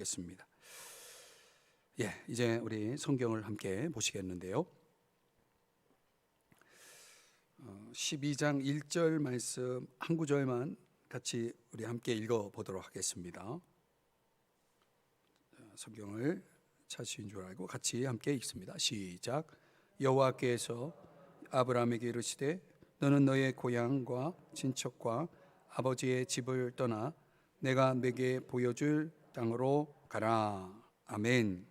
겠습니다. 이제 우리 성경을 함께 보시겠는데요. 12장 1절 말씀 한 구절만 같이 우리 함께 읽어 보도록 하겠습니다. 성경을 찾으신 줄 알고 같이 함께 읽습니다. 시작. 여호와께서 아브라함에게 이르시되 너는 너의 고향과 친척과 아버지의 집을 떠나 내가 네게 보여줄 땅으로 가라. 아멘.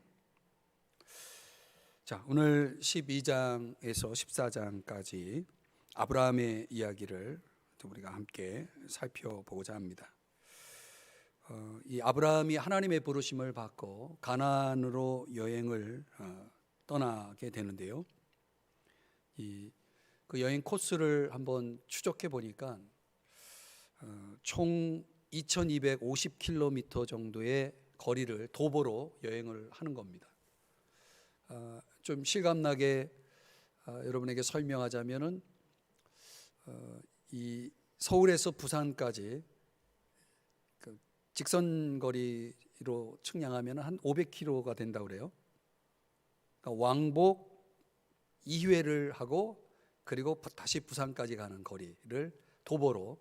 자, 오늘 12장에서 14장까지 아브라함의 이야기를 우리가 함께 살펴보고자 합니다. 이 아브라함이 하나님의 부르심을 받고 가나안으로 여행을 떠나게 되는데요. 그 여행 코스를 한번 추적해 보니까 총 2250km 정도의 거리를 도보로 여행을 하는 겁니다. 좀 실감나게 여러분에게 설명하자면은 이 서울에서 부산까지 그 직선 거리로 측량하면 한 500km가 된다고 그래요. 그러니까 왕복 2회를 하고 그리고 다시 부산까지 가는 거리를 도보로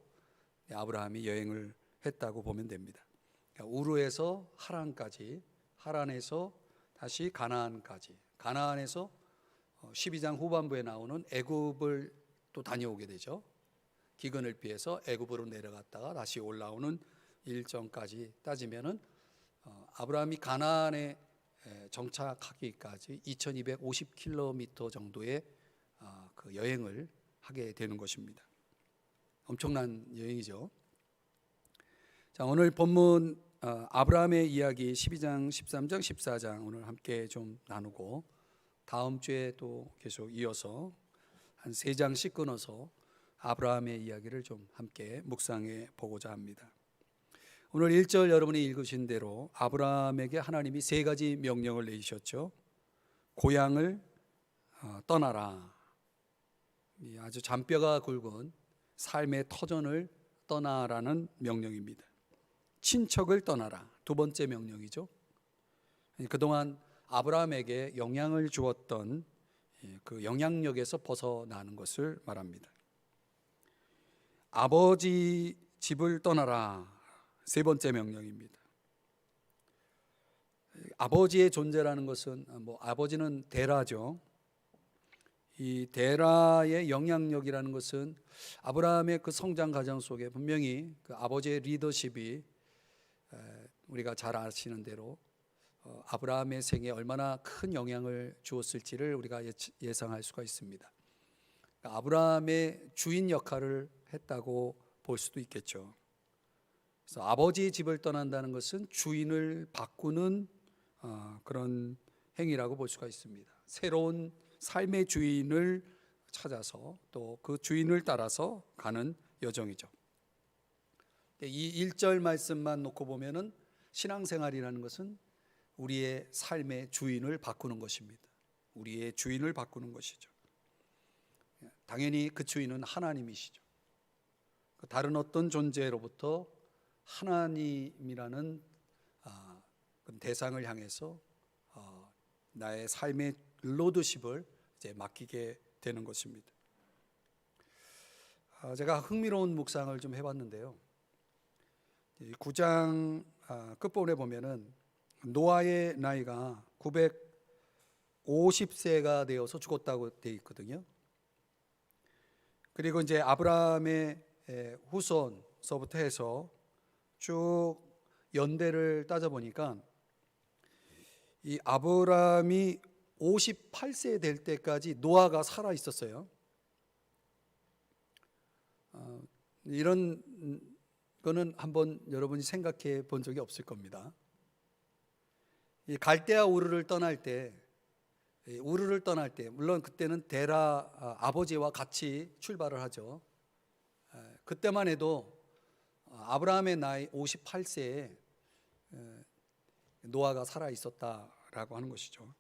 아브라함이 여행을 했다고 보면 됩니다. 그러니까 우르에서 하란까지, 하란에서 다시 가나안까지, 가나안에서 12장 후반부에 나오는 애굽을 또 다녀오게 되죠. 기근을 피해서 애굽으로 내려갔다가 다시 올라오는 일정까지 따지면은 아브라함이 가나안에 정착하기까지 2250km 정도의 그 여행을 하게 되는 것입니다. 엄청난 여행이죠. 자, 오늘 본문 아브라함의 이야기 12장, 13장, 14장 오늘 함께 좀 나누고 다음 주에 또 계속 이어서 한 3장씩 끊어서 아브라함의 이야기를 좀 함께 묵상해 보고자 합니다. 오늘 1절 여러분이 읽으신 대로 아브라함에게 하나님이 3가지 명령을 내리셨죠. 고향을 떠나라. 아주 잔뼈가 굵은 삶의 터전을 떠나라는 명령입니다. 친척을 떠나라. 2번째 명령이죠. 그동안 아브라함에게 영향을 주었던 그 영향력에서 벗어나는 것을 말합니다. 아버지 집을 떠나라. 3번째 명령입니다. 아버지의 존재라는 것은 아버지는 데라죠. 이 데라의 영향력이라는 것은 아브라함의 그 성장 과정 속에 분명히 그 아버지의 리더십이 우리가 잘 아시는 대로 아브라함의 생에 얼마나 큰 영향을 주었을지를 우리가 예상할 수가 있습니다. 그러니까 아브라함의 주인 역할을 했다고 볼 수도 있겠죠. 그래서 아버지의 집을 떠난다는 것은 주인을 바꾸는 그런 행위라고 볼 수가 있습니다. 새로운 삶의 주인을 찾아서 또 그 주인을 따라서 가는 여정이죠. 이 1절 말씀만 놓고 보면은 신앙생활이라는 것은 우리의 삶의 주인을 바꾸는 것입니다. 우리의 주인을 바꾸는 것이죠. 당연히 그 주인은 하나님이시죠. 다른 어떤 존재로부터 하나님이라는 대상을 향해서 나의 삶의 로드십을 이제 맡기게 되는 것입니다. 제가 흥미로운 묵상을 좀 해봤는데요. 9장 끝부분에 보면은 노아의 나이가 950세가 되어서 죽었다고 되어 있거든요. 그리고 이제 아브라함의 후손서부터 해서 쭉 연대를 따져보니까 이 아브라함이 58세 될 때까지 노아가 살아 있었어요. 이런 거는 한번 여러분이 생각해 본 적이 없을 겁니다. 이 갈대아 우르를 떠날 때 물론 그때는 데라 아버지와 같이 출발을 하죠. 그때만 해도 아브라함의 나이 58세에 노아가 살아 있었다라고 하는 것이죠.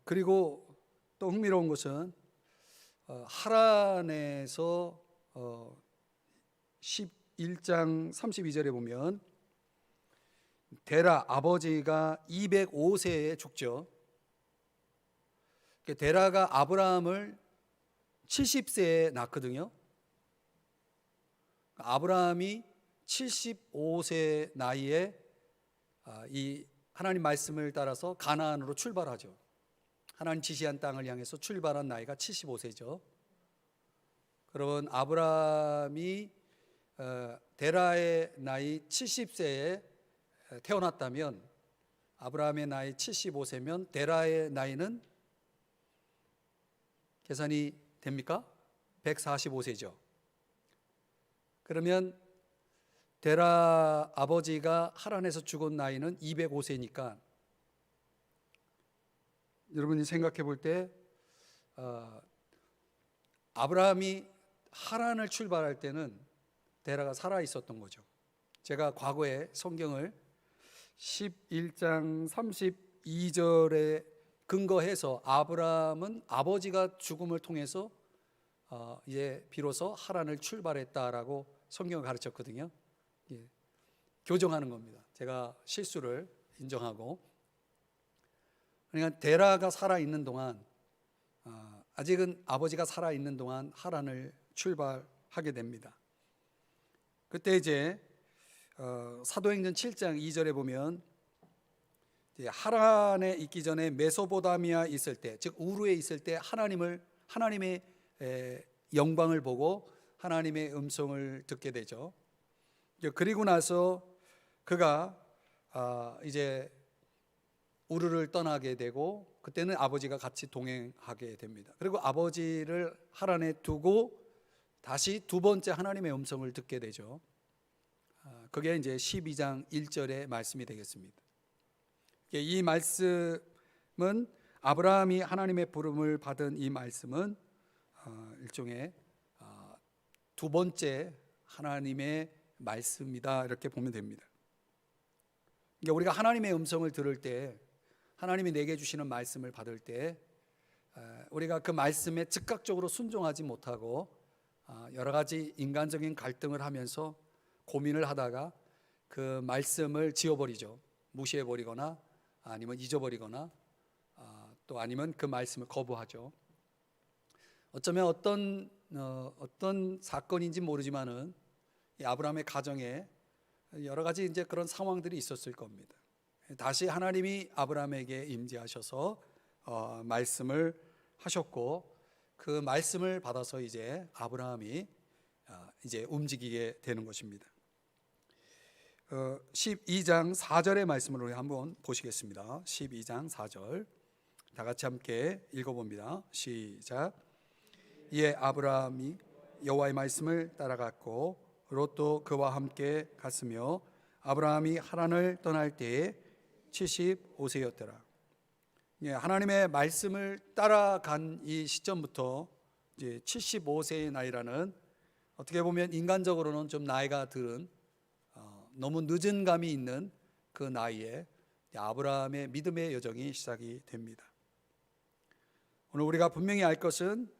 그리고 또 흥미로운 것은 하란에서 11장 32절에 보면 데라 아버지가 205세에 죽죠. 데라가 아브라함을 70세에 낳거든요. 아브라함이 75세 나이에 이 하나님 말씀을 따라서 가나안으로 출발하죠. 하나님 지시한 땅을 향해서 출발한 나이가 75세죠. 그러면 아브라함이 데라의 나이 70세에 태어났다면 아브라함의 나이 75세면 데라의 나이는 계산이 됩니까? 145세죠. 그러면 데라 아버지가 하란에서 죽은 나이는 205세니까 여러분이 생각해 볼 때 아브라함이 하란을 출발할 때는 데라가 살아 있었던 거죠. 제가 과거에 성경을 11장 32절에 근거해서 아브라함은 아버지가 죽음을 통해서 이제 비로소 하란을 출발했다라고 성경을 가르쳤거든요. 예, 교정하는 겁니다. 제가 실수를 인정하고, 그러니까 데라가 살아 있는 동안 아직은 아버지가 살아 있는 동안 하란을 출발하게 됩니다. 그때 이제 사도행전 7장 2절에 보면 하란에 있기 전에 메소포타미아 있을 때, 즉 우르에 있을 때 하나님의 영광을 보고 하나님의 음성을 듣게 되죠. 그리고 나서 그가 이제 우르를 떠나게 되고, 그때는 아버지가 같이 동행하게 됩니다. 그리고 아버지를 하란에 두고 다시 두 번째 하나님의 음성을 듣게 되죠. 그게 이제 12장 1절의 말씀이 되겠습니다. 이 말씀은 아브라함이 하나님의 부름을 받은 이 말씀은 일종의 두 번째 하나님의 말씀이다, 이렇게 보면 됩니다. 그러니까 우리가 하나님의 음성을 들을 때, 하나님이 내게 주시는 말씀을 받을 때 우리가 그 말씀에 즉각적으로 순종하지 못하고 여러 가지 인간적인 갈등을 하면서 고민을 하다가 그 말씀을 지워버리죠. 무시해버리거나 아니면 잊어버리거나 또 아니면 그 말씀을 거부하죠. 어쩌면 어떤 사건인지 모르지만은 이 아브라함의 가정에 여러 가지 이제 그런 상황들이 있었을 겁니다. 다시 하나님이 아브라함에게 임재하셔서 말씀을 하셨고, 그 말씀을 받아서 이제 아브라함이 이제 움직이게 되는 것입니다. 12장 4절의 말씀을 우리 한번 보시겠습니다. 12장 4절 다 같이 함께 읽어봅니다. 시작. 이에 아브라함이 여호와의 말씀을 따라갔고 롯도 그와 함께 갔으며 아브라함이 하란을 떠날 때에 75세였더라. 하나님의 말씀을 따라간 이 시점부터 이제 75세의 나이라는, 어떻게 보면 인간적으로는 좀 나이가 들은 너무 늦은 감이 있는 그 나이에 아브라함의 믿음의 여정이 시작이 됩니다. 오늘 우리가 분명히 알 것은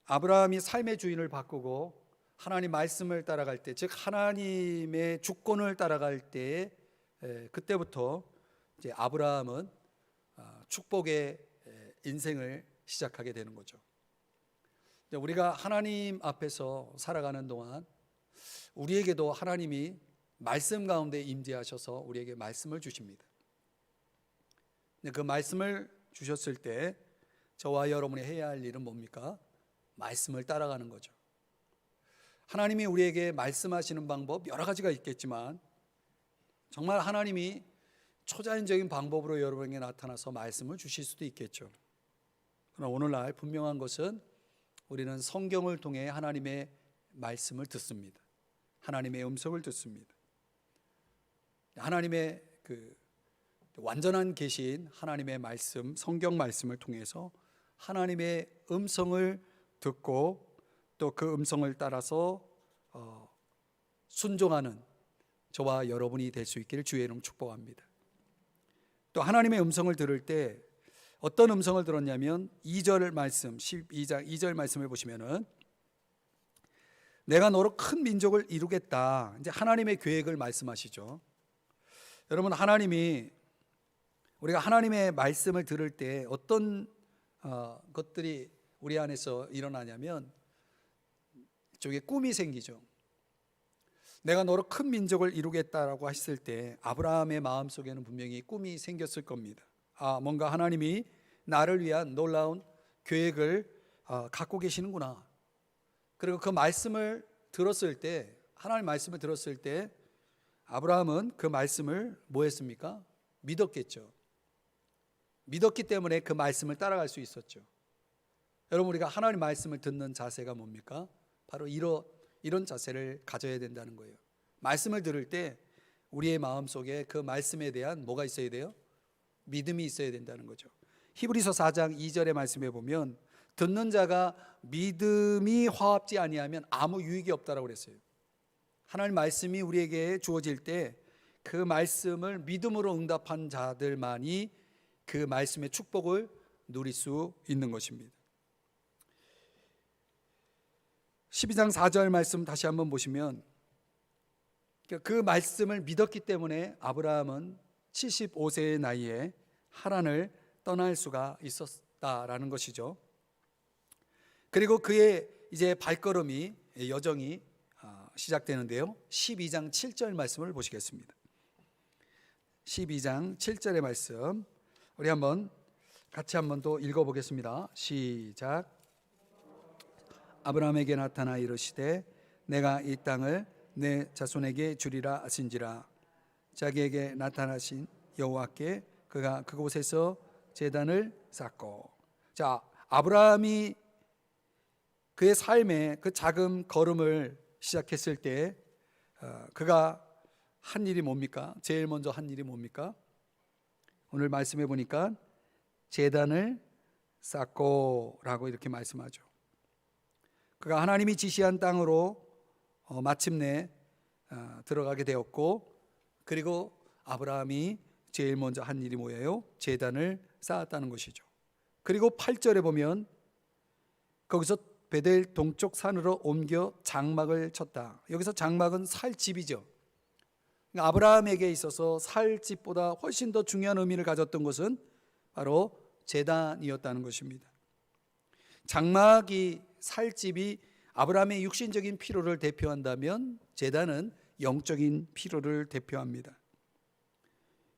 아브라함이 삶의 주인을 바꾸고 하나님 말씀을 따라갈 때, 즉 하나님의 주권을 따라갈 때, 그때부터 이제 아브라함은 축복의 인생을 시작하게 되는 거죠. 우리가 하나님 앞에서 살아가는 동안 우리에게도 하나님이 말씀 가운데 임재하셔서 우리에게 말씀을 주십니다. 그 말씀을 주셨을 때 저와 여러분이 해야 할 일은 뭡니까? 말씀을 따라가는 거죠. 하나님이 우리에게 말씀하시는 방법 여러 가지가 있겠지만 정말 하나님이 초자연적인 방법으로 여러분에게 나타나서 말씀을 주실 수도 있겠죠. 그러나 오늘날 분명한 것은 우리는 성경을 통해 하나님의 말씀을 듣습니다. 하나님의 음성을 듣습니다. 하나님의 그 완전한 계신 하나님의 말씀, 성경 말씀을 통해서 하나님의 음성을 듣고 또 그 음성을 따라서 순종하는 저와 여러분이 될 수 있기를 주의 이름으로 축복합니다. 또 하나님의 음성을 들을 때 어떤 음성을 들었냐면 2절 말씀, 12장 2절 말씀을 보시면은 내가 너로 큰 민족을 이루겠다, 이제 하나님의 계획을 말씀하시죠. 여러분, 우리가 하나님의 말씀을 들을 때 어떤 것들이 우리 안에서 일어나냐면 일종의 꿈이 생기죠. 내가 너로 큰 민족을 이루겠다라고 했을 때 아브라함의 마음속에는 분명히 꿈이 생겼을 겁니다. 뭔가 하나님이 나를 위한 놀라운 계획을 갖고 계시는구나. 그리고 그 말씀을 들었을 때, 하나님의 말씀을 들었을 때 아브라함은 그 말씀을 뭐 했습니까? 믿었겠죠. 믿었기 때문에 그 말씀을 따라갈 수 있었죠. 여러분, 우리가 하나님의 말씀을 듣는 자세가 뭡니까? 바로 이런 자세를 가져야 된다는 거예요. 말씀을 들을 때 우리의 마음속에 그 말씀에 대한 뭐가 있어야 돼요? 믿음이 있어야 된다는 거죠. 히브리서 4장 2절의 말씀에 보면 듣는 자가 믿음이 화합지 아니하면 아무 유익이 없다라고 그랬어요. 하나님 말씀이 우리에게 주어질 때 그 말씀을 믿음으로 응답한 자들만이 그 말씀의 축복을 누릴 수 있는 것입니다. 12장 4절 말씀 다시 한번 보시면 그 말씀을 믿었기 때문에 아브라함은 75세의 나이에 하란을 떠날 수가 있었다라는 것이죠. 그리고 그의 이제 발걸음이, 여정이 시작되는데요. 12장 7절 말씀을 보시겠습니다. 12장 7절의 말씀 우리 같이 한번 또 읽어보겠습니다. 시작. 아브라함에게 나타나 이르시되 내가 이 땅을 내 자손에게 주리라 하신지라. 자기에게 나타나신 여호와께 그가 그곳에서 제단을 쌓고. 자, 아브라함이 그의 삶의 그 작은 걸음을 시작했을 때 그가 한 일이 뭡니까? 제일 먼저 한 일이 뭡니까? 오늘 말씀해 보니까 제단을 쌓고 라고 이렇게 말씀하죠. 그가 하나님이 지시한 땅으로 마침내 들어가게 되었고, 그리고 아브라함이 제일 먼저 한 일이 뭐예요? 제단을 쌓았다는 것이죠. 그리고 8절에 보면 거기서 베델 동쪽 산으로 옮겨 장막을 쳤다. 여기서 장막은 살집이죠. 아브라함에게 있어서 살집보다 훨씬 더 중요한 의미를 가졌던 것은 바로 제단이었다는 것입니다. 장막이, 살집이 아브라함의 육신적인 필요를 대표한다면 제단은 영적인 필요를 대표합니다.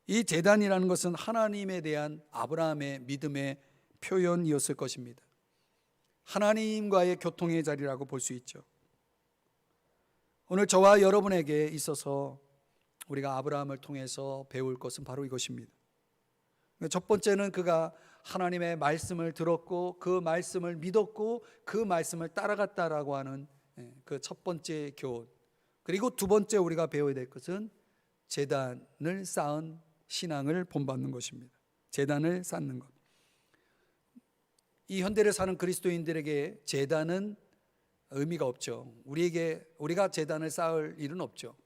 이 제단이라는 것은 하나님에 대한 아브라함의 믿음의 표현이었을 것입니다. 하나님과의 교통의 자리라고 볼 수 있죠. 오늘 저와 여러분에게 있어서 우리가 아브라함을 통해서 배울 것은 바로 이것입니다. 첫 번째는 그가 하나님의 말씀을 들었고 그 말씀을 믿었고 그 말씀을 따라갔다라고 하는 그 첫 번째 교훈. 그리고 두 번째 우리가 배워야 될 것은 제단을 쌓은 신앙을 본받는 것입니다. 제단을 쌓는 것. 이 현대를 사는 그리스도인들에게 제단은 의미가 없죠. 우리가 제단을 쌓을 일은 없죠.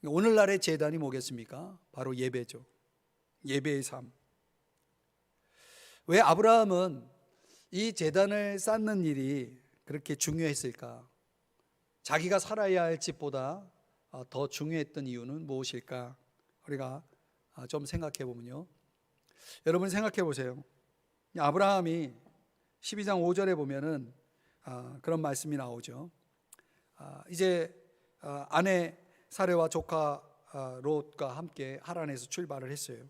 오늘날의 제단이 뭐겠습니까? 바로 예배죠. 예배의 삶. 왜 아브라함은 이 제단을 쌓는 일이 그렇게 중요했을까? 자기가 살아야 할 집보다 더 중요했던 이유는 무엇일까? 우리가 좀 생각해 보면요. 여러분 생각해 보세요. 아브라함이 12장 5절에 보면은 그런 말씀이 나오죠. 이제 아내 사레와 조카 롯과 함께 하란에서 출발을 했어요.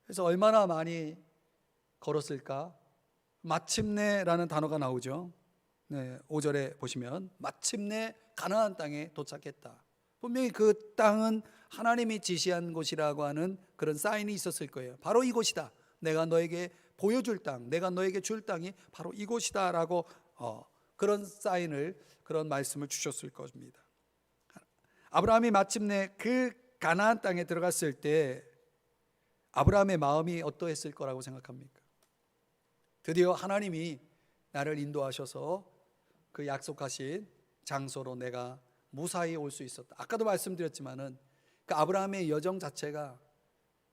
그래서 얼마나 많이 걸었을까? 마침내라는 단어가 나오죠. 5절에 보시면 마침내 가나안 땅에 도착했다. 분명히 그 땅은 하나님이 지시한 곳이라고 하는 그런 사인이 있었을 거예요. 바로 이곳이다. 내가 너에게 보여줄 땅, 내가 너에게 줄 땅이 바로 이곳이다 라고 그런 사인을, 그런 말씀을 주셨을 것입니다. 아브라함이 마침내 그 가나안 땅에 들어갔을 때 아브라함의 마음이 어떠했을 거라고 생각합니까? 드디어 하나님이 나를 인도하셔서 그 약속하신 장소로 내가 무사히 올 수 있었다. 아까도 말씀드렸지만은 그 아브라함의 여정 자체가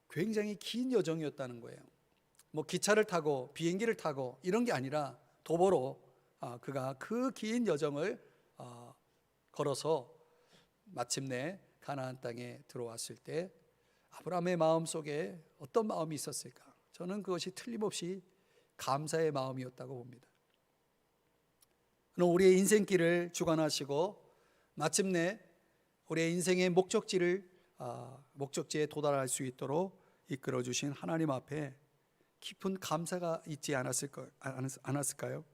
굉장히 긴 여정이었다는 거예요. 뭐 기차를 타고 비행기를 타고 이런 게 아니라 도보로 그가 그 긴 여정을 걸어서 마침내 가나안 땅에 들어왔을 때 아브라함의 마음속에 어떤 마음이 있었을까? 저는 그것이 틀림없이 감사의 마음이었다고 봅니다. 우리의 인생길을 주관하시고 마침내 우리의 인생의 목적지에 도달할 수 있도록 이끌어 주신 하나님 앞에 깊은 감사가 있지 않았을까요?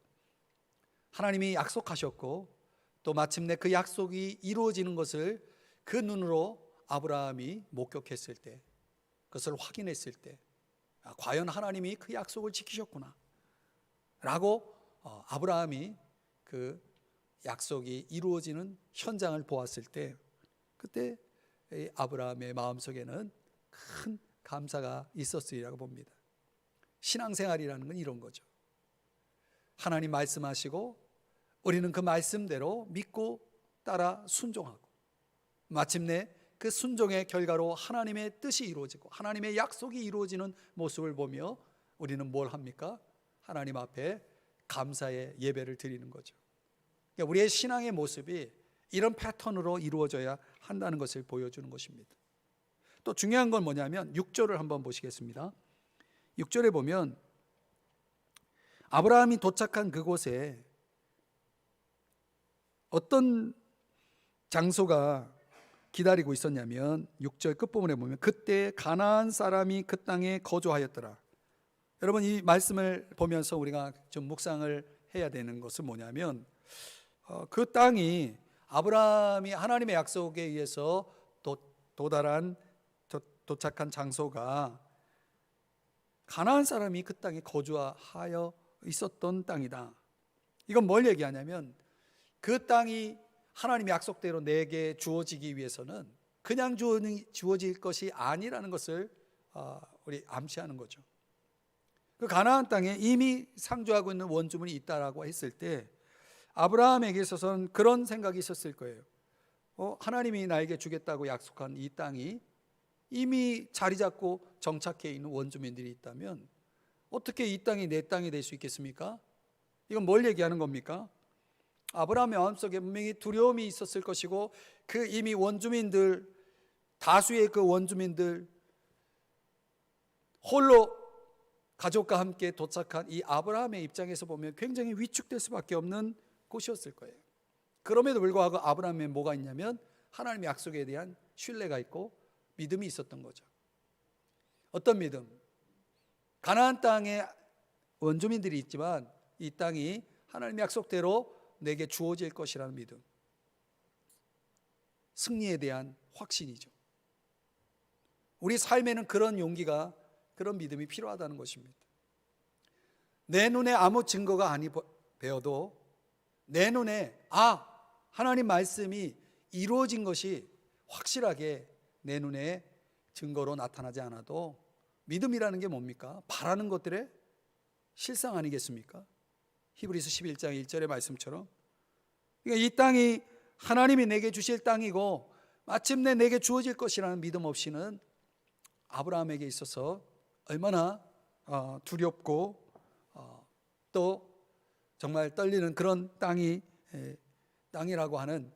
하나님이 약속하셨고 또 마침내 그 약속이 이루어지는 것을 그 눈으로 아브라함이 목격했을 때, 그것을 확인했을 때, 과연 하나님이 그 약속을 지키셨구나 라고 아브라함이 그 약속이 이루어지는 현장을 보았을 때, 그때 아브라함의 마음속에는 큰 감사가 있었으리라고 봅니다. 신앙생활이라는 건 이런 거죠. 하나님 말씀하시고 우리는 그 말씀대로 믿고 따라 순종하고 마침내 그 순종의 결과로 하나님의 뜻이 이루어지고 하나님의 약속이 이루어지는 모습을 보며 우리는 뭘 합니까? 하나님 앞에 감사의 예배를 드리는 거죠. 그러니까 우리의 신앙의 모습이 이런 패턴으로 이루어져야 한다는 것을 보여주는 것입니다. 또 중요한 건 뭐냐면 6절을 한번 보시겠습니다. 6절에 보면 아브라함이 도착한 그곳에 어떤 장소가 기다리고 있었냐면 6절 끝부분에 보면 그때 가나안 사람이 그 땅에 거주하였더라. 여러분, 이 말씀을 보면서 우리가 좀 묵상을 해야 되는 것은 뭐냐면 그 땅이 아브라함이 하나님의 약속에 의해서 도착한 장소가 가나안 사람이 그 땅에 거주하여 있었던 땅이다. 이건 뭘 얘기하냐면 그 땅이 하나님의 약속대로 내게 주어지기 위해서는 그냥 주어질 것이 아니라는 것을 우리 암시하는 거죠. 그 가나안 땅에 이미 상주하고 있는 원주민이 있다라고 했을 때 아브라함에게 있어서는 그런 생각이 있었을 거예요. 하나님이 나에게 주겠다고 약속한 이 땅이 이미 자리 잡고 정착해 있는 원주민들이 있다면 어떻게 이 땅이 내 땅이 될 수 있겠습니까? 이건 뭘 얘기하는 겁니까? 아브라함의 마음속에 분명히 두려움이 있었을 것이고 그 이미 원주민들, 다수의 그 원주민들, 홀로 가족과 함께 도착한 이 아브라함의 입장에서 보면 굉장히 위축될 수밖에 없는 곳이었을 거예요. 그럼에도 불구하고 아브라함에 뭐가 있냐면 하나님의 약속에 대한 신뢰가 있고 믿음이 있었던 거죠. 어떤 믿음? 가나안 땅에 원주민들이 있지만 이 땅이 하나님의 약속대로 내게 주어질 것이라는 믿음, 승리에 대한 확신이죠. 우리 삶에는 그런 용기가, 그런 믿음이 필요하다는 것입니다. 내 눈에 아무 증거가 아니 보여도 내 눈에 하나님 말씀이 이루어진 것이 확실하게 내 눈에 증거로 나타나지 않아도 믿음이라는 게 뭡니까? 바라는 것들의 실상 아니겠습니까? 히브리서 11장 1절의 말씀처럼, 그러니까 이 땅이 하나님이 내게 주실 땅이고 마침내 내게 주어질 것이라는 믿음 없이는 아브라함에게 있어서 얼마나 두렵고 또 정말 떨리는 그런 땅이라고 하는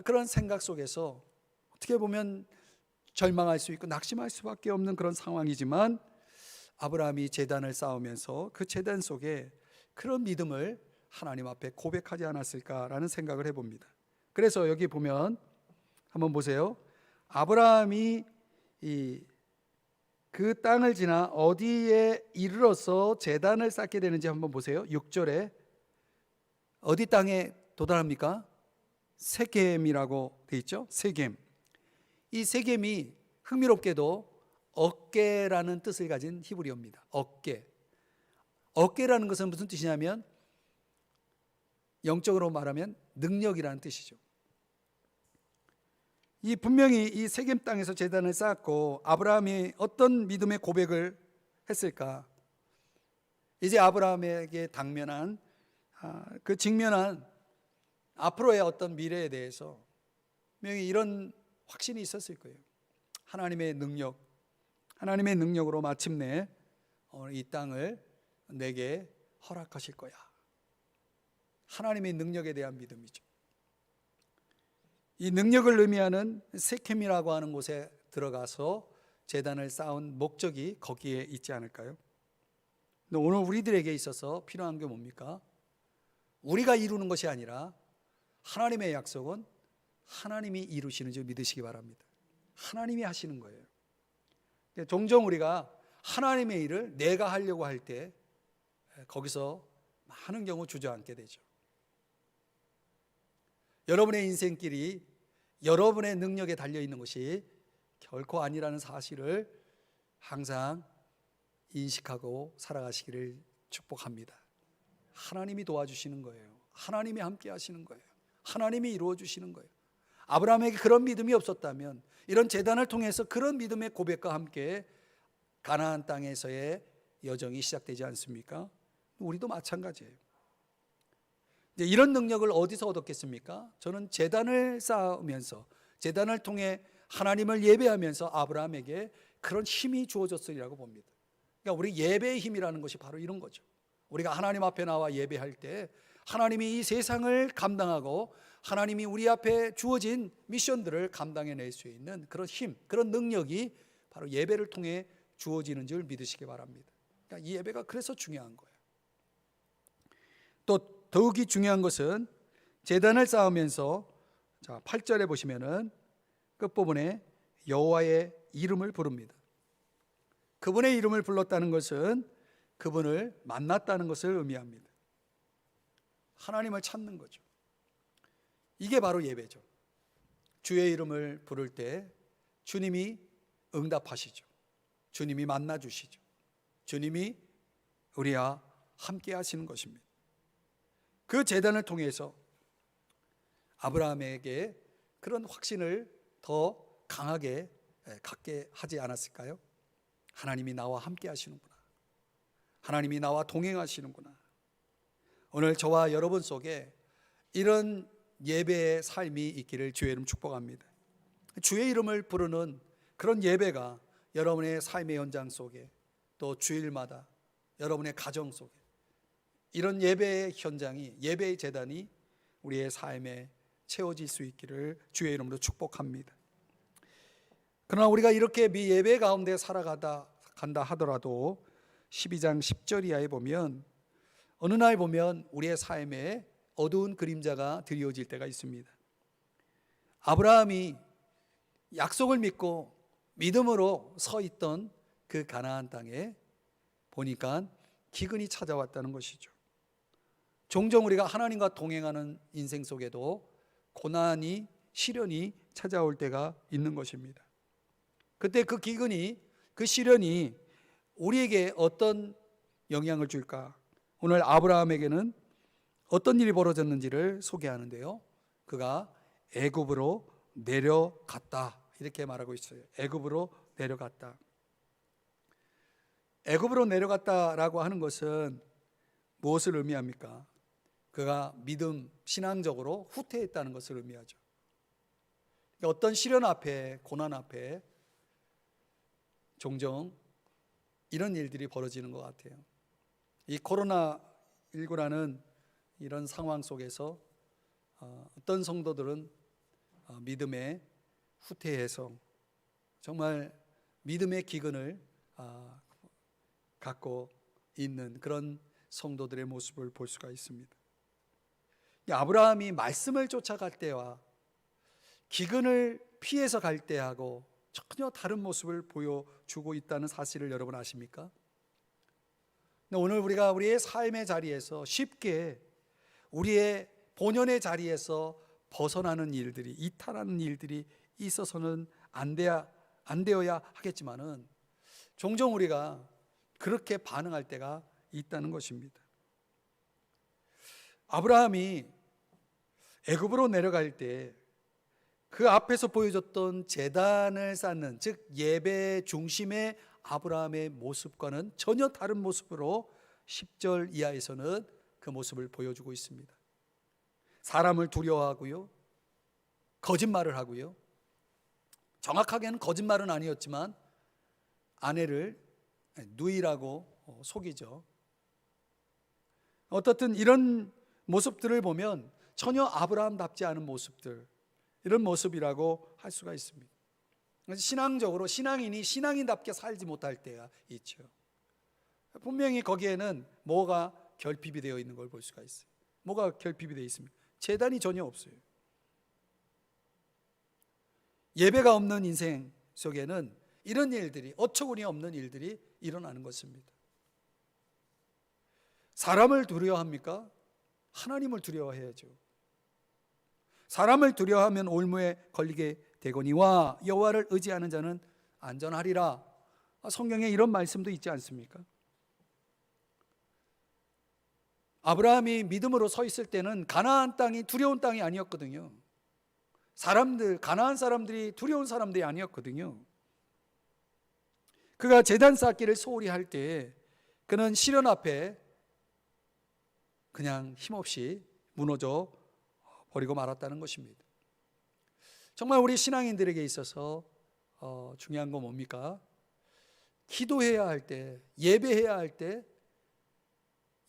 그런 생각 속에서 어떻게 보면 절망할 수 있고 낙심할 수밖에 없는 그런 상황이지만 아브라함이 제단을 쌓으면서 그 제단 속에 그런 믿음을 하나님 앞에 고백하지 않았을까라는 생각을 해봅니다. 그래서 여기 보면 한번 보세요. 아브라함이 그 땅을 지나 어디에 이르러서 제단을 쌓게 되는지 한번 보세요. 6절에 어디 땅에 도달합니까? 세겜이라고 돼 있죠. 세겜. 이 세겜이 흥미롭게도 어깨라는 뜻을 가진 히브리어입니다. 어깨. 어깨라는 것은 무슨 뜻이냐면 영적으로 말하면 능력이라는 뜻이죠. 분명히 이 세겜 땅에서 제단을 쌓았고 아브라함이 어떤 믿음의 고백을 했을까? 이제 아브라함에게 당면한 직면한 앞으로의 어떤 미래에 대해서 분명히 이런 확신이 있었을 거예요. 하나님의 능력으로 마침내 이 땅을 내게 허락하실 거야. 하나님의 능력에 대한 믿음이죠. 이 능력을 의미하는 세켐이라고 하는 곳에 들어가서 제단을 쌓은 목적이 거기에 있지 않을까요? 근데 오늘 우리들에게 있어서 필요한 게 뭡니까? 우리가 이루는 것이 아니라 하나님의 약속은 하나님이 이루시는 줄 믿으시기 바랍니다. 하나님이 하시는 거예요. 종종 우리가 하나님의 일을 내가 하려고 할 때 거기서 많은 경우 주저앉게 되죠. 여러분의 인생길이 여러분의 능력에 달려있는 것이 결코 아니라는 사실을 항상 인식하고 살아가시기를 축복합니다. 하나님이 도와주시는 거예요. 하나님이 함께 하시는 거예요. 하나님이 이루어 주시는 거예요. 아브라함에게 그런 믿음이 없었다면, 이런 제단을 통해서 그런 믿음의 고백과 함께 가나안 땅에서의 여정이 시작되지 않습니까? 우리도 마찬가지예요. 이런 능력을 어디서 얻었겠습니까? 저는 제단을 쌓으면서, 제단을 통해 하나님을 예배하면서 아브라함에게 그런 힘이 주어졌으리라고 봅니다. 그러니까 우리 예배의 힘이라는 것이 바로 이런 거죠. 우리가 하나님 앞에 나와 예배할 때 하나님이 이 세상을 감당하고 하나님이 우리 앞에 주어진 미션들을 감당해낼 수 있는 그런 힘, 그런 능력이 바로 예배를 통해 주어지는 줄 믿으시기 바랍니다. 그러니까 이 예배가 그래서 중요한 거예요. 또 더욱이 중요한 것은 제단을 쌓으면서 8절에 보시면은 끝부분에 여호와의 이름을 부릅니다. 그분의 이름을 불렀다는 것은 그분을 만났다는 것을 의미합니다. 하나님을 찾는 거죠. 이게 바로 예배죠. 주의 이름을 부를 때 주님이 응답하시죠. 주님이 만나주시죠. 주님이 우리와 함께 하시는 것입니다. 그 제단을 통해서 아브라함에게 그런 확신을 더 강하게 갖게 하지 않았을까요? 하나님이 나와 함께 하시는구나. 하나님이 나와 동행하시는구나. 오늘 저와 여러분 속에 이런 예배의 삶이 있기를 주의 이름 축복합니다. 주의 이름을 부르는 그런 예배가 여러분의 삶의 현장 속에, 또 주일마다 여러분의 가정 속에 이런 예배의 현장이, 예배의 제단이 우리의 삶에 채워질 수 있기를 주의 이름으로 축복합니다. 그러나 우리가 이렇게 예배 가운데 살아간다 하더라도 12장 10절 이하에 보면 어느 날 보면 우리의 삶에 어두운 그림자가 드리워질 때가 있습니다. 아브라함이 약속을 믿고 믿음으로 서 있던 그 가나안 땅에 보니까 기근이 찾아왔다는 것이죠. 종종 우리가 하나님과 동행하는 인생 속에도 고난이, 시련이 찾아올 때가 있는 것입니다. 그때 그 기근이, 그 시련이 우리에게 어떤 영향을 줄까? 오늘 아브라함에게는 어떤 일이 벌어졌는지를 소개하는데요. 그가 애굽으로 내려갔다, 이렇게 말하고 있어요. 애굽으로 내려갔다. 애굽으로 내려갔다라고 하는 것은 무엇을 의미합니까? 그가 믿음, 신앙적으로 후퇴했다는 것을 의미하죠. 어떤 시련 앞에, 고난 앞에 종종 이런 일들이 벌어지는 것 같아요. 이 코로나19라는 이런 상황 속에서 어떤 성도들은 믿음에 후퇴해서 정말 믿음의 기근을 갖고 있는 그런 성도들의 모습을 볼 수가 있습니다. 아브라함이 말씀을 쫓아갈 때와 기근을 피해서 갈 때하고 전혀 다른 모습을 보여주고 있다는 사실을 여러분 아십니까? 오늘 우리가 우리의 삶의 자리에서 쉽게 우리의 본연의 자리에서 벗어나는 일들이, 이탈하는 일들이 있어서는 안 되어야 하겠지만은 종종 우리가 그렇게 반응할 때가 있다는 것입니다. 아브라함이 애굽으로 내려갈 때 그 앞에서 보여줬던 제단을 쌓는, 즉 예배 중심의 아브라함의 모습과는 전혀 다른 모습으로 10절 이하에서는 그 모습을 보여주고 있습니다. 사람을 두려워하고요, 거짓말을 하고요, 정확하게는 거짓말은 아니었지만 아내를 누이라고 속이죠. 어떻든 이런 모습들을 보면 전혀 아브라함답지 않은 모습들, 이런 모습이라고 할 수가 있습니다. 신앙적으로 신앙인이 신앙인답게 살지 못할 때가 있죠. 분명히 거기에는 뭐가 결핍이 되어 있는 걸 볼 수가 있어요. 뭐가 결핍이 되어 있습니까? 재단이 전혀 없어요. 예배가 없는 인생 속에는 이런 일들이, 어처구니 없는 일들이 일어나는 것입니다. 사람을 두려워합니까? 하나님을 두려워해야죠. 사람을 두려워하면 올무에 걸리게 되거니와 여호와를 의지하는 자는 안전하리라. 성경에 이런 말씀도 있지 않습니까? 아브라함이 믿음으로 서 있을 때는 가나안 땅이 두려운 땅이 아니었거든요. 가나안 사람들이 두려운 사람들이 아니었거든요. 그가 제단 쌓기를 소홀히 할 때 그는 시련 앞에 그냥 힘없이 무너져 버리고 말았다는 것입니다. 정말 우리 신앙인들에게 있어서 중요한 건 뭡니까? 기도해야 할 때, 예배해야 할 때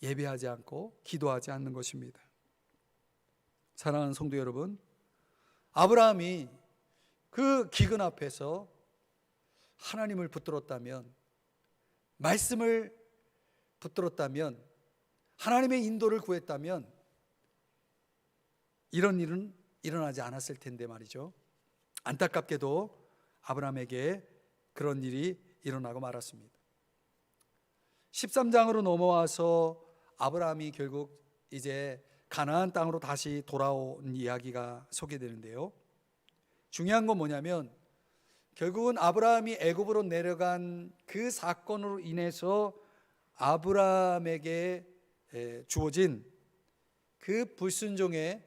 예배하지 않고 기도하지 않는 것입니다. 사랑하는 성도 여러분, 아브라함이 그 기근 앞에서 하나님을 붙들었다면, 말씀을 붙들었다면, 하나님의 인도를 구했다면 이런 일은 일어나지 않았을 텐데 말이죠. 안타깝게도 아브라함에게 그런 일이 일어나고 말았습니다. 13장으로 넘어와서 아브라함이 결국 이제 가나안 땅으로 다시 돌아온 이야기가 소개되는데요. 중요한 건 뭐냐면 결국은 아브라함이 애굽으로 내려간 그 사건으로 인해서 아브라함에게 주어진 그 불순종의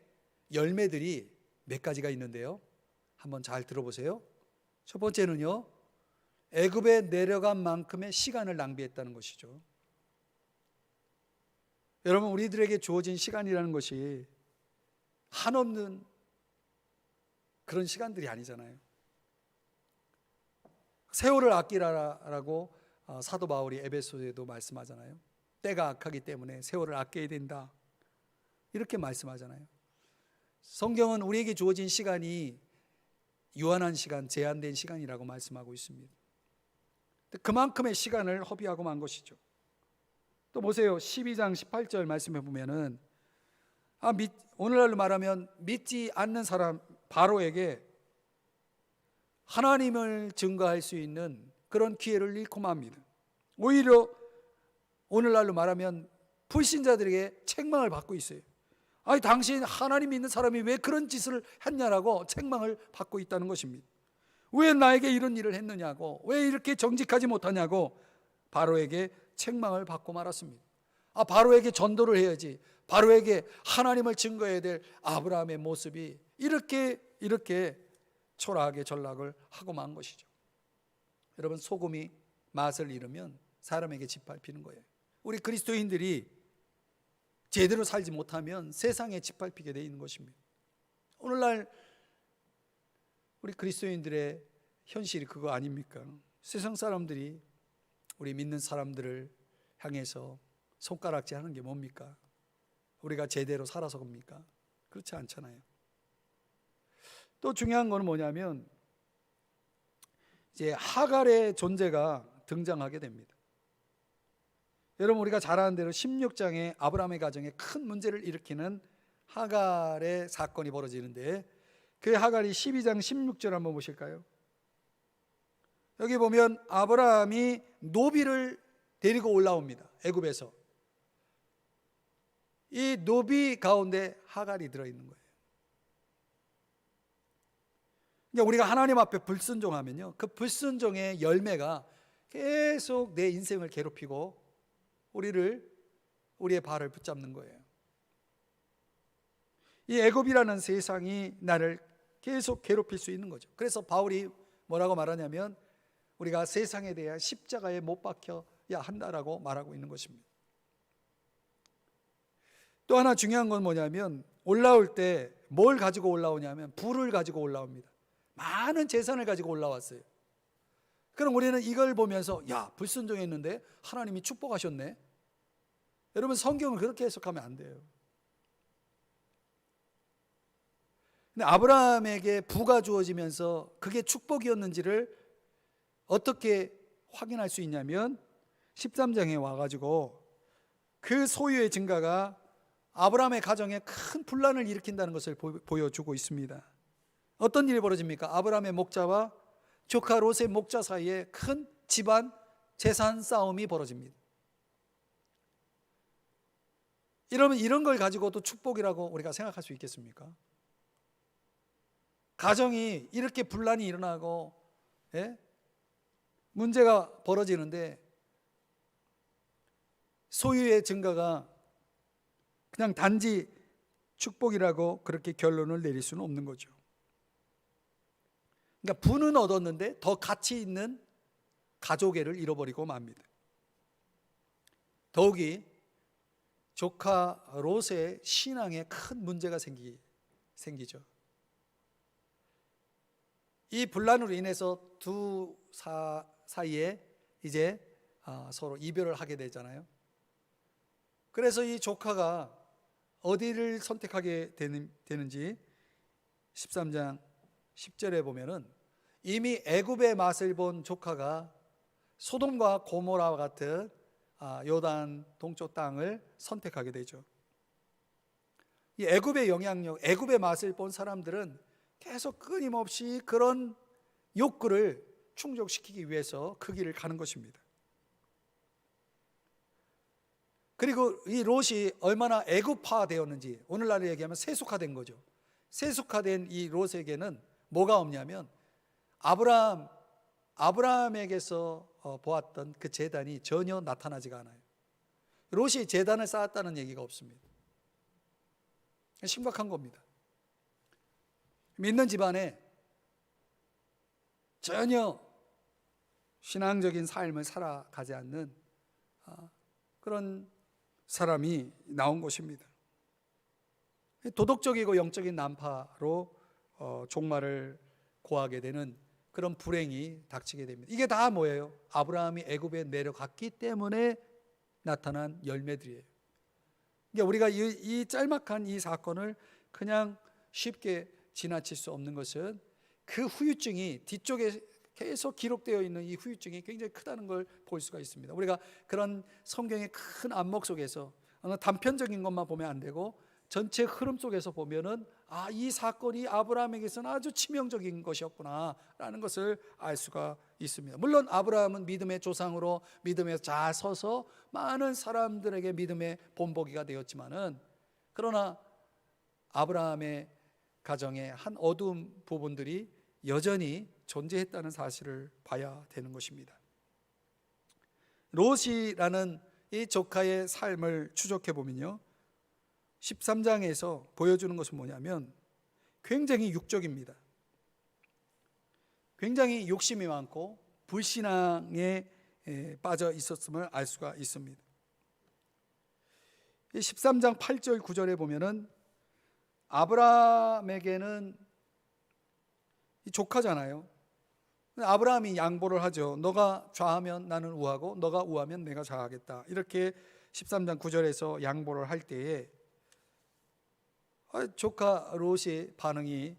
열매들이 몇 가지가 있는데요. 한번 잘 들어보세요. 첫 번째는요, 애굽에 내려간 만큼의 시간을 낭비했다는 것이죠. 여러분, 우리들에게 주어진 시간이라는 것이 한없는 그런 시간들이 아니잖아요. 세월을 아끼라라고 사도 바울이 에베소서에도 말씀하잖아요. 때가 악하기 때문에 세월을 아껴야 된다, 이렇게 말씀하잖아요. 성경은 우리에게 주어진 시간이 유한한 시간, 제한된 시간이라고 말씀하고 있습니다. 그만큼의 시간을 허비하고 만 것이죠. 또 보세요. 12장 18절 말씀해 보면은 오늘날로 말하면 믿지 않는 사람 바로에게 하나님을 증거할 수 있는 그런 기회를 잃고 맙니다. 오히려 오늘날로 말하면 불신자들에게 책망을 받고 있어요. 아니, 당신 하나님 믿는 사람이 왜 그런 짓을 했냐라고 책망을 받고 있다는 것입니다. 왜 나에게 이런 일을 했느냐고, 왜 이렇게 정직하지 못하냐고 바로에게 책망을 받고 말았습니다. 바로에게 전도를 해야지, 바로에게 하나님을 증거해야 될 아브라함의 모습이 이렇게 초라하게 전락을 하고 만 것이죠. 여러분, 소금이 맛을 잃으면 사람에게 짓밟히는 거예요. 우리 그리스도인들이 제대로 살지 못하면 세상에 짓밟히게 되어 있는 것입니다. 오늘날 우리 그리스도인들의 현실이 그거 아닙니까? 세상 사람들이 우리 믿는 사람들을 향해서 손가락질 하는 게 뭡니까? 우리가 제대로 살아서 겁니까? 그렇지 않잖아요. 또 중요한 건 뭐냐면 이제 하갈의 존재가 등장하게 됩니다. 여러분, 우리가 잘 아는 대로 16장에 아브라함의 가정에 큰 문제를 일으키는 하갈의 사건이 벌어지는데, 그 하갈이 12장 16절 한번 보실까요? 여기 보면 아브라함이 노비를 데리고 올라옵니다. 애굽에서. 이 노비 가운데 하갈이 들어있는 거예요. 그러니까 우리가 하나님 앞에 불순종하면요, 그 불순종의 열매가 계속 내 인생을 괴롭히고 우리의 발을 붙잡는 거예요. 이 애굽이라는 세상이 나를 계속 괴롭힐 수 있는 거죠. 그래서 바울이 뭐라고 말하냐면 우리가 세상에 대한 십자가에 못 박혀야 한다라고 말하고 있는 것입니다. 또 하나 중요한 건 뭐냐면 올라올 때 뭘 가지고 올라오냐면 불을 가지고 올라옵니다. 많은 재산을 가지고 올라왔어요. 그럼 우리는 이걸 보면서 야, 불순종했는데 하나님이 축복하셨네. 여러분, 성경을 그렇게 해석하면 안 돼요. 근데 아브라함에게 부가 주어지면서 그게 축복이었는지를 어떻게 확인할 수 있냐면 13장에 와가지고 그 소유의 증가가 아브라함의 가정에 큰 분란을 일으킨다는 것을 보여주고 있습니다. 어떤 일이 벌어집니까? 아브라함의 목자와 조카 롯의 목자 사이에 큰 집안 재산 싸움이 벌어집니다. 이러면 이런 걸 가지고도 축복이라고 우리가 생각할 수 있겠습니까? 가정이 이렇게 분란이 일어나고 문제가 벌어지는데 소유의 증가가 그냥 단지 축복이라고 그렇게 결론을 내릴 수는 없는 거죠. 그러니까 부는 얻었는데 더 가치 있는 가족애를 잃어버리고 맙니다. 더욱이 조카 롯의 신앙에 큰 문제가 생기죠. 이 분란으로 인해서 두 사이에 이제 서로 이별을 하게 되잖아요. 그래서 이 조카가 어디를 선택하게 되는지 13장 10절에 보면은 이미 애굽의 맛을 본 조카가 소돔과 고모라와 같은 요단 동쪽 땅을 선택하게 되죠. 이 애굽의 영향력, 애굽의 맛을 본 사람들은 계속 끊임없이 그런 욕구를 충족시키기 위해서 그 길을 가는 것입니다. 그리고 이 롯이 얼마나 애굽화되었는지, 오늘날로 얘기하면 세속화된 거죠. 세속화된 이 롯에게는 뭐가 없냐면 아브라함에게서 보았던 그 제단이 전혀 나타나지가 않아요. 롯이 제단을 쌓았다는 얘기가 없습니다. 심각한 겁니다. 믿는 집안에 전혀 신앙적인 삶을 살아가지 않는 그런 사람이 나온 것입니다. 도덕적이고 영적인 난파로 종말을 고하게 되는 그런 불행이 닥치게 됩니다. 이게 다 뭐예요? 아브라함이 애굽에 내려갔기 때문에 나타난 열매들이에요. 그러니까 우리가 이 짤막한 이 사건을 그냥 쉽게 지나칠 수 없는 것은 그 후유증이 뒤쪽에 계속 기록되어 있는 이 후유증이 굉장히 크다는 걸 볼 수가 있습니다. 우리가 그런 성경의 큰 안목 속에서 어느 단편적인 것만 보면 안 되고 전체 흐름 속에서 보면은 이 사건이 아브라함에게서는 아주 치명적인 것이었구나라는 것을 알 수가 있습니다. 물론 아브라함은 믿음의 조상으로 믿음에 잘 서서 많은 사람들에게 믿음의 본보기가 되었지만은 그러나 아브라함의 가정의 한 어두운 부분들이 여전히 존재했다는 사실을 봐야 되는 것입니다. 롯이라는 이 조카의 삶을 추적해 보면요, 13장에서 보여주는 것은 뭐냐면 굉장히 육적입니다. 굉장히 욕심이 많고 불신앙에 빠져 있었음을 알 수가 있습니다. 13장 8절 9절에 보면은 아브라함에게는 조카잖아요. 아브라함이 양보를 하죠. 너가 좌하면 나는 우하고 너가 우하면 내가 좌하겠다. 이렇게 13장 9절에서 양보를 할 때에 조카 롯의 반응이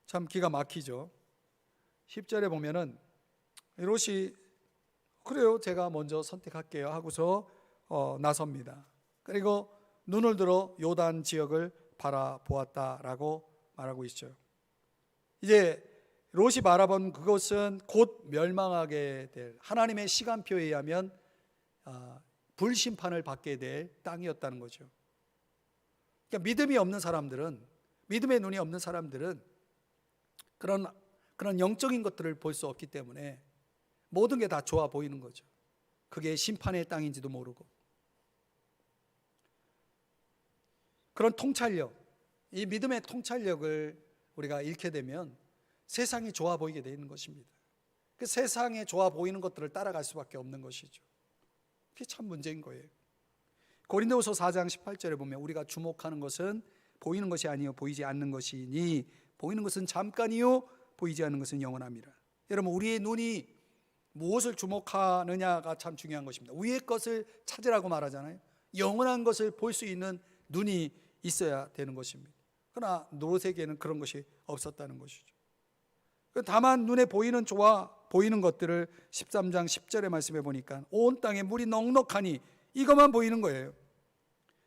참 기가 막히죠. 10절에 보면은 롯이 그래요, 제가 먼저 선택할게요 하고서 나섭니다. 그리고 눈을 들어 요단 지역을 바라보았다라고 말하고 있죠. 이제 롯이 바라본 그것은 곧 멸망하게 될 하나님의 시간표에 의하면 불심판을 받게 될 땅이었다는 거죠. 그러니까 믿음이 없는 사람들은, 믿음의 눈이 없는 사람들은 그런 영적인 것들을 볼 수 없기 때문에 모든 게 다 좋아 보이는 거죠. 그게 심판의 땅인지도 모르고. 그런 통찰력, 이 믿음의 통찰력을 우리가 잃게 되면 세상이 좋아 보이게 되는 것입니다. 그 세상에 좋아 보이는 것들을 따라갈 수밖에 없는 것이죠. 그게 참 문제인 거예요. 고린도후서 4장 18절에 보면 우리가 주목하는 것은 보이는 것이 아니요 보이지 않는 것이니 보이는 것은 잠깐이요 보이지 않는 것은 영원합니다. 여러분, 우리의 눈이 무엇을 주목하느냐가 참 중요한 것입니다. 위의 것을 찾으라고 말하잖아요. 영원한 것을 볼 수 있는 눈이 있어야 되는 것입니다. 그러나 롯에게는 그런 것이 없었다는 것이죠. 다만 눈에 보이는 좋아 보이는 것들을 13장 10절의 말씀에 보니까 온 땅에 물이 넉넉하니 이것만 보이는 거예요.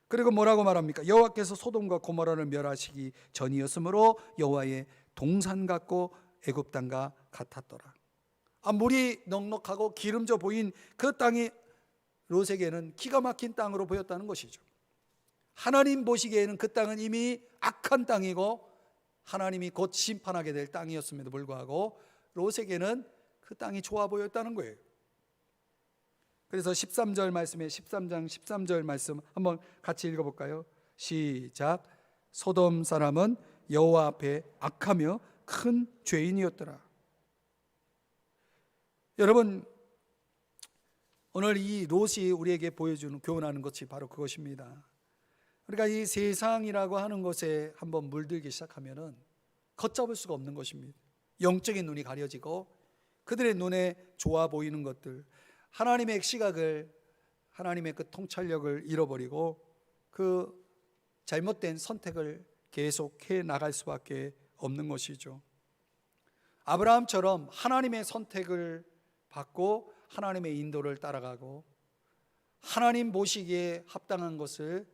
그리고 뭐라고 말합니까? 여호와께서 소돔과 고모라를 멸하시기 전이었으므로 여호와의 동산 같고 애굽 땅과 같았더라. 물이 넉넉하고 기름져 보인 그 땅이 롯에게는 기가 막힌 땅으로 보였다는 것이죠. 하나님 보시기에는 그 땅은 이미 악한 땅이고 하나님이 곧 심판하게 될 땅이었음에도 불구하고 롯에게는 그 땅이 좋아 보였다는 거예요. 그래서 13절 말씀에 13장 13절 말씀 한번 같이 읽어볼까요? 시작. 소돔 사람은 여호와 앞에 악하며 큰 죄인이었더라. 여러분, 오늘 이 롯이 우리에게 보여주는 교훈하는 것이 바로 그것입니다. 그러니까 이 세상이라고 하는 것에 한번 물들기 시작하면은 걷잡을 수가 없는 것입니다. 영적인 눈이 가려지고 그들의 눈에 좋아 보이는 것들, 하나님의 시각을, 하나님의 그 통찰력을 잃어버리고 그 잘못된 선택을 계속해 나갈 수밖에 없는 것이죠. 아브라함처럼 하나님의 선택을 받고 하나님의 인도를 따라가고 하나님 보시기에 합당한 것을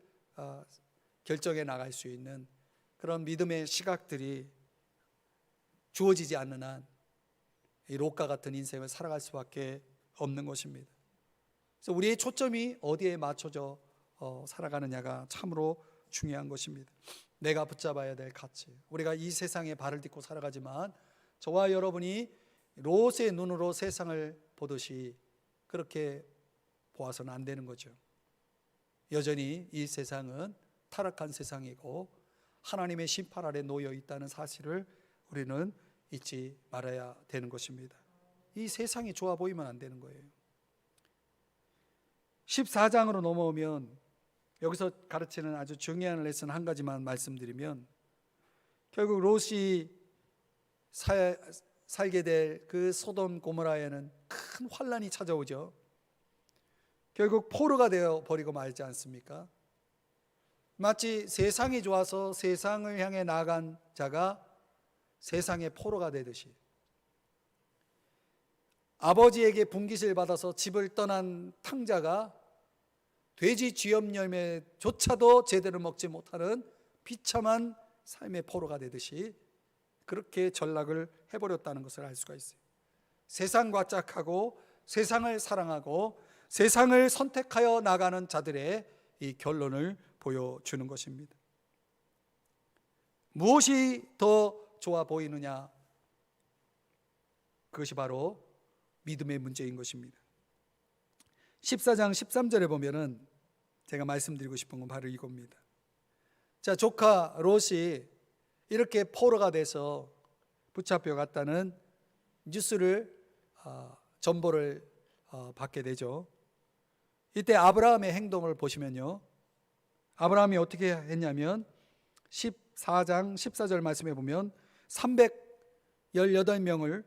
결정해 나갈 수 있는 그런 믿음의 시각들이 주어지지 않는 한 이 롯과 같은 인생을 살아갈 수밖에 없는 것입니다. 그래서 우리의 초점이 어디에 맞춰져 살아가느냐가 참으로 중요한 것입니다. 내가 붙잡아야 될 가치, 우리가 이 세상에 발을 딛고 살아가지만 저와 여러분이 롯의 눈으로 세상을 보듯이 그렇게 보아서는 안 되는 거죠. 여전히 이 세상은 타락한 세상이고 하나님의 심판 아래 놓여 있다는 사실을 우리는 잊지 말아야 되는 것입니다. 이 세상이 좋아 보이면 안 되는 거예요. 14장으로 넘어오면 여기서 가르치는 아주 중요한 레슨 한 가지만 말씀드리면, 결국 롯이 살게 될 그 소돔 고모라에는 큰 환란이 찾아오죠. 결국 포로가 되어 버리고 말지 않습니까? 마치 세상이 좋아서 세상을 향해 나아간 자가 세상의 포로가 되듯이, 아버지에게 분깃을 받아서 집을 떠난 탕자가 돼지 쥐염 열매조차도 제대로 먹지 못하는 비참한 삶의 포로가 되듯이 그렇게 전락을 해버렸다는 것을 알 수가 있어요. 세상과 짝하고 세상을 사랑하고 세상을 선택하여 나가는 자들의 이 결론을 보여주는 것입니다. 무엇이 더 좋아 보이느냐? 그것이 바로 믿음의 문제인 것입니다. 14장 13절에 보면은 제가 말씀드리고 싶은 건 바로 이겁니다. 자, 조카 롯이 이렇게 포로가 돼서 붙잡혀 갔다는 뉴스를 전보를 받게 되죠. 이때 아브라함의 행동을 보시면요, 아브라함이 어떻게 했냐면 14장 14절 말씀에 보면 318명을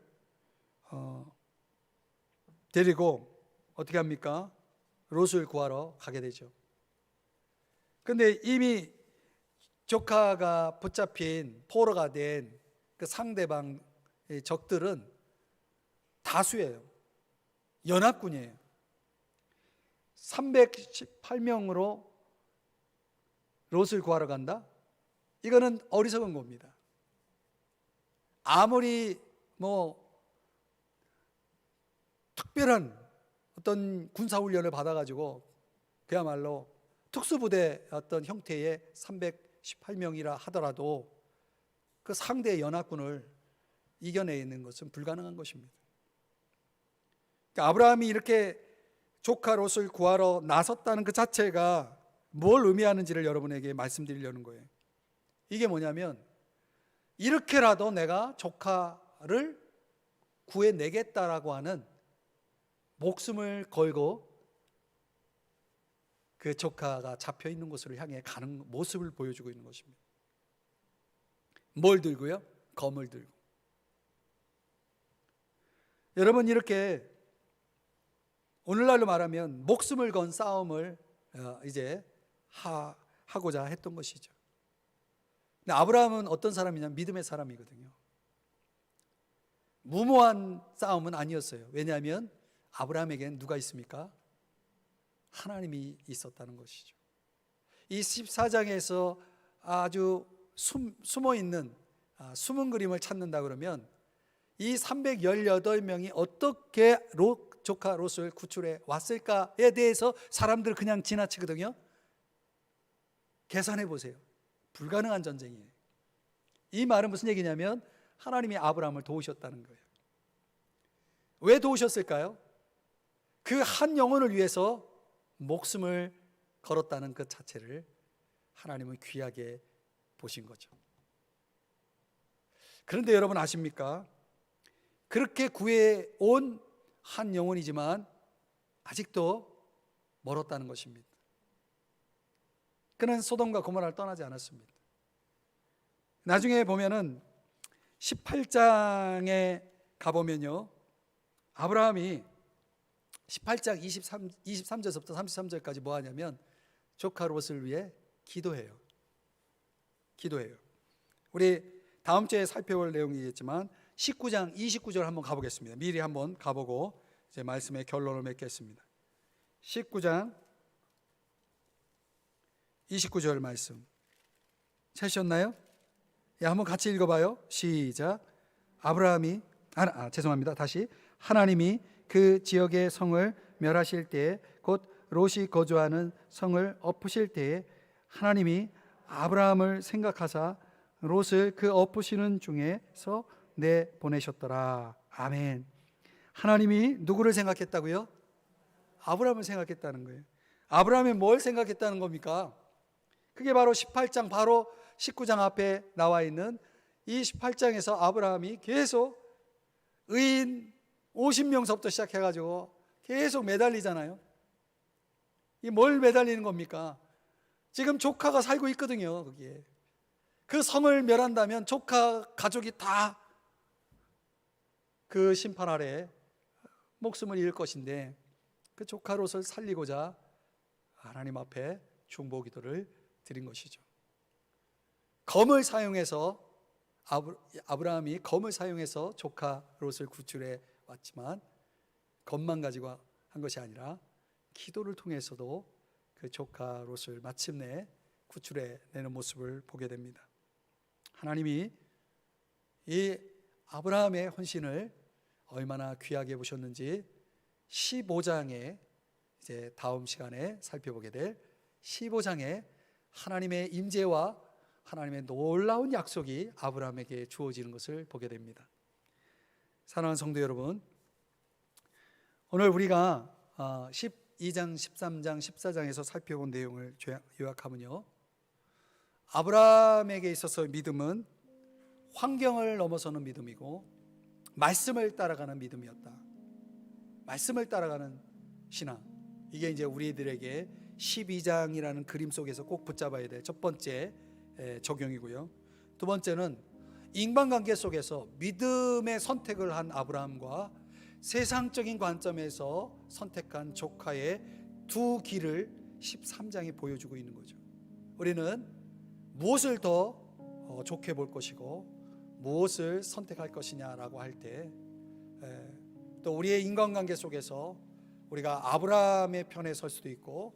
데리고 어떻게 합니까? 롯을 구하러 가게 되죠. 그런데 이미 조카가 붙잡힌 포로가 된 그 상대방 적들은 다수예요. 연합군이에요. 318명으로 롯을 구하러 간다? 이거는 어리석은 겁니다. 아무리 특별한 어떤 군사훈련을 받아가지고 그야말로 특수부대 어떤 형태의 318명이라 하더라도 그 상대의 연합군을 이겨내는 것은 불가능한 것입니다. 그러니까 아브라함이 이렇게 조카 롯을 구하러 나섰다는 그 자체가 뭘 의미하는지를 여러분에게 말씀드리려는 거예요. 이게 뭐냐면, 이렇게라도 내가 조카를 구해내겠다라고 하는 목숨을 걸고 그 조카가 잡혀 있는 곳으로 향해 가는 모습을 보여주고 있는 것입니다. 뭘 들고요? 검을 들고. 여러분, 이렇게 오늘날로 말하면 목숨을 건 싸움을 이제 하고자 했던 것이죠. 근데 아브라함은 어떤 사람이냐면 믿음의 사람이거든요. 무모한 싸움은 아니었어요. 왜냐하면 아브라함에게는 누가 있습니까? 하나님이 있었다는 것이죠. 이 14장에서 아주 숨어있는 숨은 그림을 찾는다 그러면 이 318명이 어떻게 조카 롯을 구출해 왔을까에 대해서 사람들 그냥 지나치거든요. 계산해 보세요. 불가능한 전쟁이에요. 이 말은 무슨 얘기냐면 하나님이 아브라함을 도우셨다는 거예요. 왜 도우셨을까요? 그 한 영혼을 위해서 목숨을 걸었다는 것 자체를 하나님은 귀하게 보신 거죠. 그런데 여러분 아십니까? 그렇게 구해온 한 영혼이지만 아직도 멀었다는 것입니다. 그는 소돔과 고모라를 떠나지 않았습니다. 나중에 보면은 18장에 가보면요, 아브라함이 18장 23절부터 33절까지 뭐 하냐면 조카 롯을 위해 기도해요. 우리 다음 주에 살펴볼 내용이겠지만 19장 29절 한번 가보겠습니다. 미리 한번 가보고 이제 말씀의 결론을 맺겠습니다. 19장 29절 말씀 찾으셨나요? 예, 한번 같이 읽어봐요. 시작. 아브라함이 다시 하나님이 그 지역의 성을 멸하실 때에 곧 롯이 거주하는 성을 엎으실 때에 하나님이 아브라함을 생각하사 롯을 그 엎으시는 중에서 내보내셨더라. 아멘. 하나님이 누구를 생각했다고요? 아브라함을 생각했다는 거예요. 아브라함이 뭘 생각했다는 겁니까? 그게 바로 18장 바로 19장 앞에 나와 있는 이 18장에서 아브라함이 계속 의인 50명서부터 시작해가지고 계속 매달리잖아요. 이 뭘 매달리는 겁니까? 지금 조카가 살고 있거든요. 거기에 그 성을 멸한다면 조카 가족이 다 그 심판 아래 목숨을 잃을 것인데 그 조카 롯을 살리고자 하나님 앞에 중보 기도를 드린 것이죠. 검을 사용해서 아브라함이 검을 사용해서 조카 롯을 구출해 왔지만 검만 가지고 한 것이 아니라 기도를 통해서도 그 조카 롯을 마침내 구출해 내는 모습을 보게 됩니다. 하나님이 이 아브라함의 헌신을 얼마나 귀하게 보셨는지 15장에 이제 다음 시간에 살펴보게 될 15장에 하나님의 임재와 하나님의 놀라운 약속이 아브라함에게 주어지는 것을 보게 됩니다. 사랑하는 성도 여러분, 오늘 우리가 12장, 13장, 14장에서 살펴본 내용을 요약하면요, 아브라함에게 있어서 믿음은 환경을 넘어서는 믿음이고 말씀을 따라가는 믿음이었다. 말씀을 따라가는 신앙, 이게 이제 우리들에게 12장이라는 그림 속에서 꼭 붙잡아야 될 첫 번째 적용이고요. 두 번째는 인간관계 속에서 믿음의 선택을 한 아브라함과 세상적인 관점에서 선택한 조카의 두 길을 13장이 보여주고 있는 거죠. 우리는 무엇을 더 좋게 볼 것이고 무엇을 선택할 것이냐라고 할 때 또 우리의 인간관계 속에서 우리가 아브라함의 편에 설 수도 있고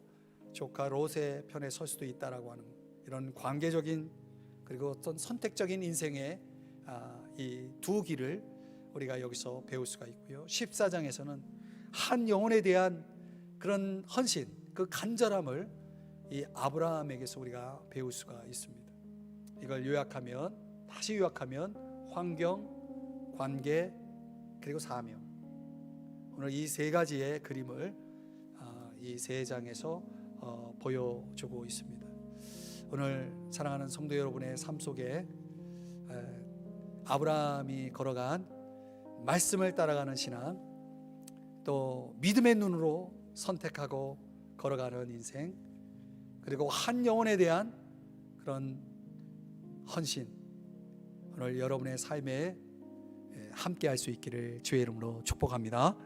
조카 롯의 편에 설 수도 있다라고 하는 이런 관계적인 그리고 어떤 선택적인 인생의 이 두 길을 우리가 여기서 배울 수가 있고요. 14장에서는 한 영혼에 대한 그런 헌신, 그 간절함을 이 아브라함에게서 우리가 배울 수가 있습니다. 이걸 다시 요약하면 환경, 관계, 그리고 사명. 오늘 이 세 가지의 그림을 이 세 장에서 보여주고 있습니다. 오늘 사랑하는 성도 여러분의 삶 속에 아브라함이 걸어간 말씀을 따라가는 신앙, 또 믿음의 눈으로 선택하고 걸어가는 인생, 그리고 한 영혼에 대한 그런 헌신, 오늘 여러분의 삶에 함께 할 수 있기를 주의 이름으로 축복합니다.